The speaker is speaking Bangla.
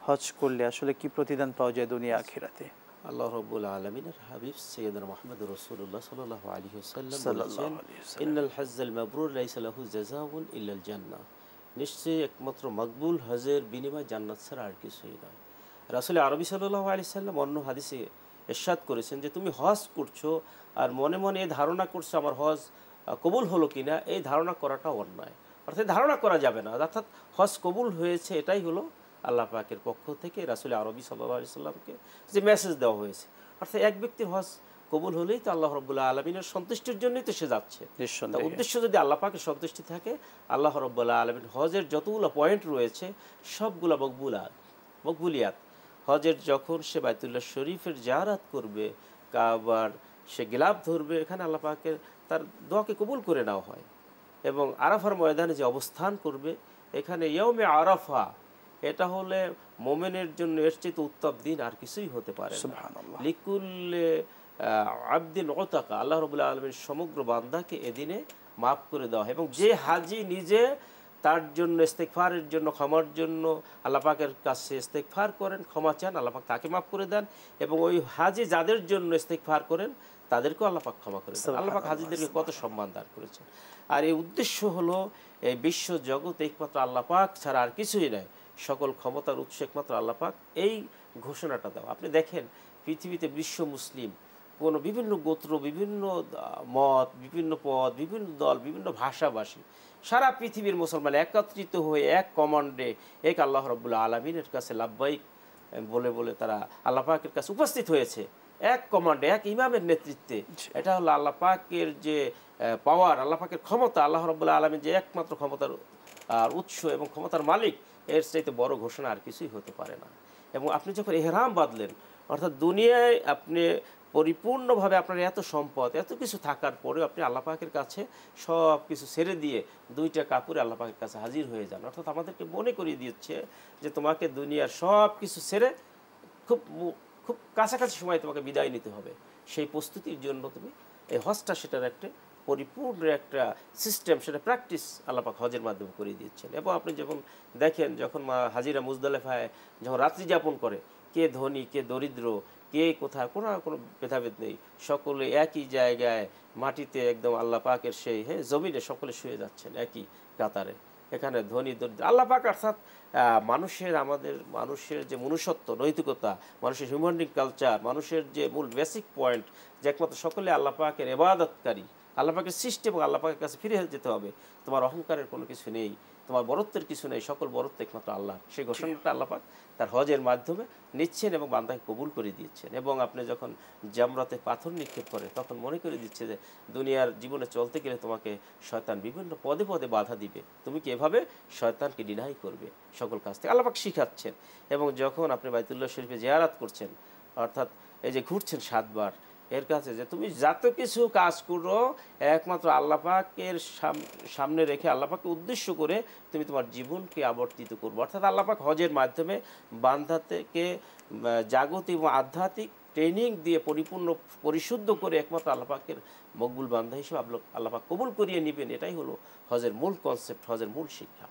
হজ করলে আসলে কি প্রতিদান পাওয়া যায় দুনিয়া আখিরাতে? আল্লাহ রাব্বুল আলামিনের হাবিব সাইয়্যিদুনা মুহাম্মদুর রাসূলুল্লাহ সাল্লাল্লাহু আলাইহি ওয়াসাল্লাম বলেছেন, সাল্লাল্লাহু আলাইহি ওয়াসাল্লাম। ইন্নাল হাজ্জাল মাবরুর লাইসা লাহু জাযাউন ইল্লাল জান্নাহ। নিশ্চয়ই একমাত্র মকবুল হজের বিনিময় জান্নাত ছাড়া আর কিছুই নয়। রাসূল আরবি সাল্লাল্লাহু আলাইহি সাল্লাম অন্য হাদিসে ইরশাদ করেছেন যে তুমি হজ করছো আর মনে মনে এই ধারণা করছো আমার হজ কবুল হলো কিনা, এই ধারণা করাটা অন্যায়। অর্থাৎ ধারণা করা যাবে না, অর্থাৎ হজ কবুল হয়েছে এটাই হলো আল্লাহ পাকের পক্ষ থেকে রাসূল আরবি সাল্লাল্লাহু আলাইহি সাল্লামকে যে মেসেজ দেওয়া হয়েছে। অর্থাৎ এক ব্যক্তির হজ কবুল হলেই তো আল্লাহ রাব্বুল আলামিনের সন্তুষ্টির জন্যই তো সে যাচ্ছে। তা উদ্দেশ্য যদি আল্লাহ পাকের সন্তুষ্টি থাকে, আল্লাহ রাব্বুল আলামিন হজের যতগুলো পয়েন্ট রয়েছে সবগুলো মকবুলিয়াত। হজের যখন সে বাইতুল্লাহ শরীফের জিয়ারত করবে, কাবার সে গিলাফ ধরবে, এখানে আল্লাহ পাকের তার দোয়াকে কবুল করে নেওয়া হয়। এবং আরাফার ময়দানে যে অবস্থান করবে, এখানে ইয়ৌমে আরাফা, এটা হলে মোমেনের জন্য এর চেয়ে উত্তম দিন আর কিছুই হতে পারে না। সুবহানাল্লাহ। লিকুল্লে আবদিন ওতাকা, আল্লাহ রাব্বুল আলামিন সমগ্র বান্দাকে এদিনে মাফ করে দেওয়া হয়। এবং যে হাজি নিজে তার জন্য ইস্তেগফারের জন্য, ক্ষমার জন্য আল্লাহ পাকের কাছে ইস্তেগফার করেন, ক্ষমা চান, আল্লাহ পাক তাকে মাফ করে দেন। এবং ওই হাজি যাদের জন্য ইস্তেগফার করেন তাদেরকেও আল্লাহ পাক ক্ষমা করে দেন। আল্লাহ পাক হাজিদেরকে কত সম্মান দান করেছেন। আর এই উদ্দেশ্য হলো এই বিশ্ব জগতে একমাত্র আল্লাহ পাক ছাড়া আর কিছুই নয়, সকল ক্ষমতার উৎস একমাত্র আল্লাহ পাক, এই ঘোষণাটা দাও। আপনি দেখেন পৃথিবীতে বিশ্ব মুসলিম কোনো বিভিন্ন গোত্র, বিভিন্ন মত, বিভিন্ন পদ, বিভিন্ন দল, বিভিন্ন ভাষাভাষী, সারা পৃথিবীর মুসলমান একত্রিত হয়ে এক কমান্ডে এক আল্লাহ রাব্বুল আলামিনের কাছে লাব্বাইক বলে বলে তারা আল্লাহ পাকের কাছে উপস্থিত হয়েছে এক কমান্ডে, এক ইমামের নেতৃত্বে। এটা হলো আল্লাহ পাকের যে পাওয়ার, আল্লাহ পাকের ক্ষমতা, আল্লাহ রাব্বুল আলামিন যে একমাত্র ক্ষমতার উৎস এবং ক্ষমতার মালিক, এর চাইতে বড় ঘোষণা আর কিছুই হতে পারে না। এবং আপনি যখন ইহরাম বাঁধলেন, অর্থাৎ দুনিয়ায় আপনি পরিপূর্ণভাবে আপনার এত সম্পদ, এত কিছু থাকার পরেও আপনি আল্লাহ পাকের কাছে সব কিছু ছেড়ে দিয়ে দুইটা কাপড়ে আল্লাহ পাকের কাছে হাজির হয়ে যান। অর্থাৎ আমাদেরকে মনে করিয়ে দিচ্ছে যে তোমাকে দুনিয়ার সব কিছু ছেড়ে খুব খুব কাছাকাছি সময় তোমাকে বিদায় নিতে হবে। সেই প্রস্তুতির জন্য তুমি এই হজটা, সেটার একটা পরিপূর্ণ একটা সিস্টেম, সেটা প্র্যাকটিস আল্লাহ পাক হজের মাধ্যমে করে দিচ্ছেন। এবং আপনি যখন দেখেন, যখন হাজিরা মুজদালেফায় যখন রাত্রি যাপন করে, কে ধনী কে দরিদ্র, কে কোথায়, কোনো ভেদাভেদ নেই, সকলে একই জায়গায় মাটিতে একদম আল্লাহ পাকের সেই জমিনে সকলে শুয়ে যাচ্ছেন একই কাতারে। এখানে ধনী দরিদ্র আল্লাহ পাক, অর্থাৎ মানুষের যে মনুষ্যত্ব, নৈতিকতা, মানুষের হিউম্যানিক কালচার, মানুষের যে মূল বেসিক পয়েন্ট, যে একমাত্র সকলে আল্লাহ পাকের ইবাদতকারী, আল্লাহ পাকের সৃষ্টি এবং আল্লাহ পাকের কাছে ফিরে যেতে হবে। তোমার অহংকারের কোনো কিছু নেই, তোমার বরত্বের কিছু নেই, সকল বরত্ব একমাত্র আল্লাহ। সেই ঘোষণাটা আল্লাহ পাক তার হজের মাধ্যমে নিচ্ছেন এবং বান্দাকে কবুল করে দিচ্ছেন। এবং আপনি যখন জামরাতে পাথর নিক্ষেপ করে, তখন মনে করে দিচ্ছে যে দুনিয়ার জীবনে চলতে গেলে তোমাকে শয়তান বিভিন্ন পদে পদে বাধা দিবে, তুমি কি এভাবে শয়তানকে ডিনাই করবে সকল কাজ থেকে, আল্লাহ পাক শিখাচ্ছেন। এবং যখন আপনি বাইতুল্লাহ শরীফে জিয়ারত করছেন, অর্থাৎ এই যে ঘুরছেন 7 বার, এর কাছে যে তুমি যত কিছু কাজ করো একমাত্র আল্লাহ পাকের সামনে রেখে, আল্লাহ পাককে উদ্দেশ্য করে তুমি তোমার জীবনকে আবর্তিত করবো। অর্থাৎ আল্লাহ পাক হজের মাধ্যমে বান্দা থেকে জাগতিক এবং আধ্যাত্মিক ট্রেনিং দিয়ে পরিপূর্ণ পরিশুদ্ধ করে একমাত্র আল্লাহ পাকের মকবুল বান্দা হিসেবে আল্লাহ পাক কবুল করিয়ে নেবেন। এটাই হলো হজের মূল কনসেপ্ট, হজের মূল শিক্ষা।